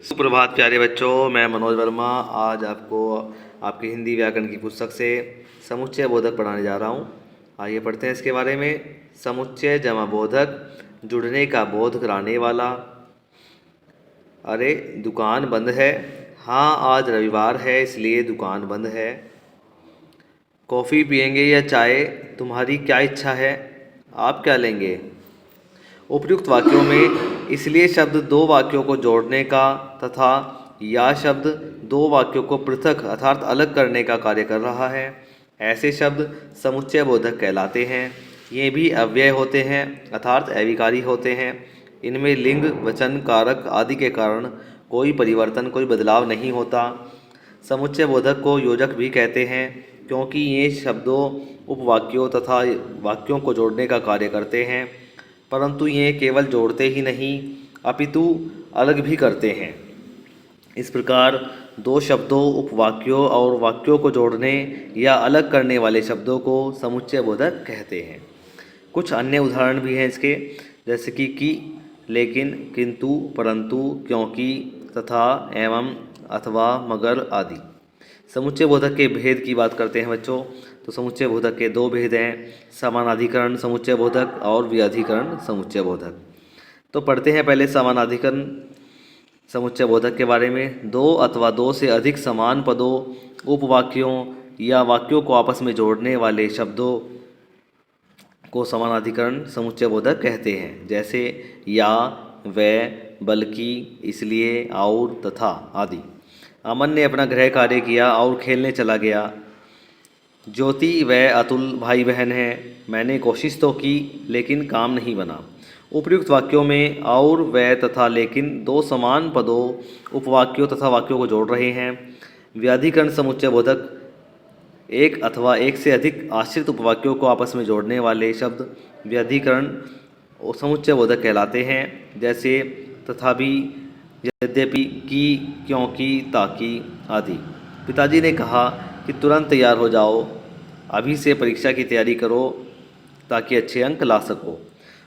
सुप्रभात प्यारे बच्चों, मैं मनोज वर्मा आज आपको आपकी हिंदी व्याकरण की पुस्तक से समुच्चय बोधक पढ़ाने जा रहा हूँ। आइए पढ़ते हैं इसके बारे में। समुच्चय जमा बोधक, जुड़ने का बोध कराने वाला। अरे दुकान बंद है। हाँ आज रविवार है इसलिए दुकान बंद है। कॉफ़ी पियेंगे या चाय, तुम्हारी क्या इच्छा है, आप क्या लेंगे। उपयुक्त वाक्यों में इसलिए शब्द दो वाक्यों को जोड़ने का तथा या शब्द दो वाक्यों को पृथक अर्थात अलग करने का कार्य कर रहा है। ऐसे शब्द समुच्चय बोधक कहलाते हैं। ये भी अव्यय होते हैं अर्थात अविकारी होते हैं। इनमें लिंग, वचन, कारक आदि के कारण कोई परिवर्तन, कोई बदलाव नहीं होता। समुच्चय बोधक को योजक भी कहते हैं क्योंकि ये शब्दों, उपवाक्यों तथा वाक्यों को जोड़ने का कार्य करते हैं, परंतु ये केवल जोड़ते ही नहीं अपितु अलग भी करते हैं। इस प्रकार दो शब्दों, उपवाक्यों और वाक्यों को जोड़ने या अलग करने वाले शब्दों को समुच्चय बोधक कहते हैं। कुछ अन्य उदाहरण भी हैं इसके, जैसे कि, लेकिन, किंतु, परंतु, क्योंकि, तथा, एवं, अथवा, मगर आदि। समुच्चय बोधक के भेद की बात करते हैं बच्चों। तो समुच्चय बोधक के दो भेद हैं, समानाधिकरण समुच्चय बोधक और व्याधिकरण समुच्चय बोधक। तो पढ़ते हैं पहले समानाधिकरण समुच्चय बोधक के बारे में। दो अथवा दो से अधिक समान पदों, उपवाक्यों या वाक्यों को आपस में जोड़ने वाले शब्दों को समानाधिकरण समुच्चय बोधक कहते हैं, जैसे या, व, बल्कि, इसलिए, और, तथा आदि। अमन ने अपना गृह कार्य किया और खेलने चला गया। ज्योति व अतुल भाई बहन हैं। मैंने कोशिश तो की लेकिन काम नहीं बना। उपर्युक्त वाक्यों में और, व तथा लेकिन दो समान पदों, उपवाक्यों तथा वाक्यों को जोड़ रहे हैं। व्याधिकरण समुच्चय बोधक एक अथवा एक से अधिक आश्रित उपवाक्यों को आपस में जोड़ने वाले शब्द व्याधिकरण समुच्चय बोधक कहलाते हैं, जैसे तथा भी, यद्यपि, की, क्योंकि, ताकि आदि। पिताजी ने कहा कि तुरंत तैयार हो जाओ, अभी से परीक्षा की तैयारी करो ताकि अच्छे अंक ला सको।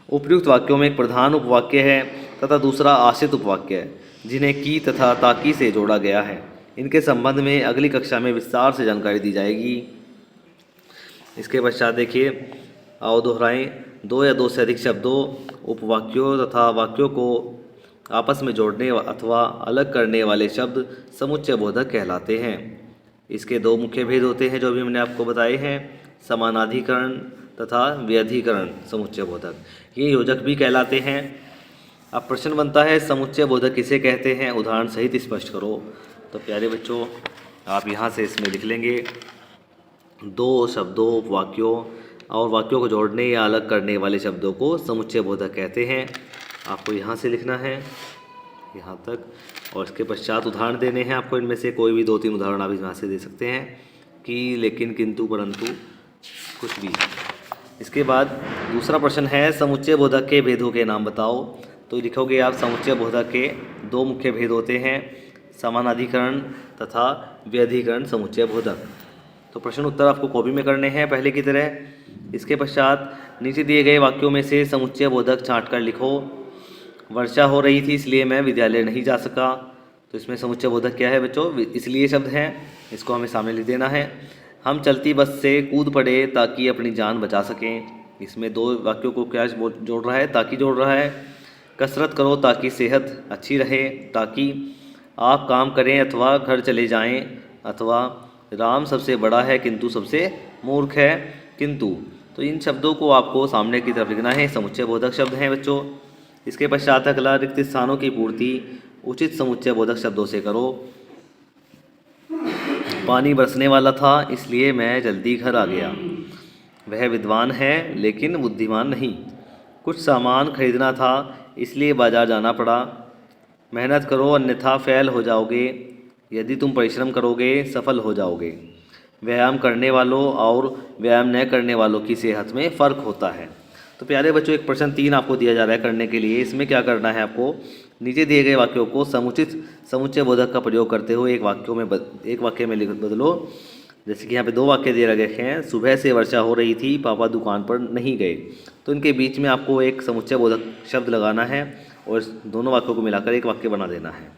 उपयुक्त वाक्यों में एक प्रधान उपवाक्य है तथा दूसरा आश्रित उपवाक्य है, जिन्हें की तथा ताकि से जोड़ा गया है। इनके संबंध में अगली कक्षा में विस्तार से जानकारी दी जाएगी। इसके पश्चात देखिए, आओ दोहराएं। दो या दो से अधिक शब्दों, उपवाक्यों तथा वाक्यों को आपस में जोड़ने अथवा अलग करने वाले शब्द समुच्चय बोधक कहलाते हैं। इसके दो मुख्य भेद होते हैं जो भी हमने आपको बताए हैं, समानाधिकरण तथा व्याधिकरण समुच्चय बोधक। ये योजक भी कहलाते हैं। अब प्रश्न बनता है समुच्चय बोधक किसे कहते हैं, उदाहरण सहित स्पष्ट करो। तो प्यारे बच्चों, आप यहाँ से इसमें लिख लेंगे, दो शब्दों, वाक्यों और वाक्यों को जोड़ने या अलग करने वाले शब्दों को समुच्चय बोधक कहते हैं। आपको यहाँ से लिखना है यहाँ तक, और इसके पश्चात उदाहरण देने हैं आपको। इनमें से कोई भी दो तीन उदाहरण आप यहाँ से दे सकते हैं, कि, लेकिन, किंतु, परंतु, कुछ भी। इसके बाद दूसरा प्रश्न है समुच्चय बोधक के भेदों के नाम बताओ। तो लिखोगे आप, समुच्चय बोधक के दो मुख्य भेद होते हैं, समानाधिकरण तथा व्याधिकरण समुच्चय बोधक। तो प्रश्न उत्तर आपको कॉपी में करने हैं पहले की तरह। इसके पश्चात नीचे दिए गए वाक्यों में से समुच्चय बोधक छाँट कर लिखो। वर्षा हो रही थी इसलिए मैं विद्यालय नहीं जा सका। तो इसमें समुच्चय बोधक क्या है बच्चों, इसलिए शब्द हैं, इसको हमें सामने लिख देना है। हम चलती बस से कूद पड़े ताकि अपनी जान बचा सकें। इसमें दो वाक्यों को क्या जोड़ रहा है, ताकि जोड़ रहा है। कसरत करो ताकि सेहत अच्छी रहे, ताकि, आप काम करें अथवा घर चले जाएं, अथवा राम सबसे बड़ा है किंतु सबसे मूर्ख है, किंतु। तो इन शब्दों को आपको सामने की तरफ लिखना है, समुच्चय बोधक शब्द हैं बच्चों। इसके पश्चात अगला, रिक्त स्थानों की पूर्ति उचित समुच्चय बोधक शब्दों से करो। पानी बरसने वाला था इसलिए मैं जल्दी घर आ गया। वह विद्वान है लेकिन बुद्धिमान नहीं। कुछ सामान खरीदना था इसलिए बाजार जाना पड़ा। मेहनत करो अन्यथा फेल हो जाओगे, यदि तुम परिश्रम करोगे सफल हो जाओगे। व्यायाम करने वालों और व्यायाम न करने वालों की सेहत में फ़र्क होता है। तो प्यारे बच्चों, एक प्रश्न 3 आपको दिया जा रहा है करने के लिए। इसमें क्या करना है आपको, नीचे दिए गए वाक्यों को समुचित समुच्चय बोधक का प्रयोग करते हुए एक वाक्य में बदलो। जैसे कि यहाँ पे दो वाक्य दे रखे हैं, सुबह से वर्षा हो रही थी, पापा दुकान पर नहीं गए। तो इनके बीच में आपको एक समुच्चय बोधक शब्द लगाना है और दोनों वाक्यों को मिलाकर एक वाक्य बना देना है।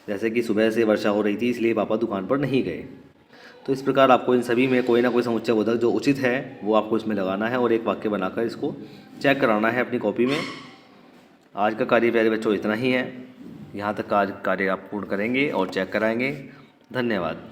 जैसे कि सुबह से वर्षा हो रही थी इसलिए पापा दुकान पर नहीं गए। तो इस प्रकार आपको इन सभी में कोई ना कोई समुच्चय बोधक जो उचित है वो आपको इसमें लगाना है और एक वाक्य बनाकर इसको चेक कराना है अपनी कॉपी में। आज का कार्य प्यारे बच्चों इतना ही है। यहाँ तक कार्य आप पूर्ण करेंगे और चेक कराएंगे। धन्यवाद।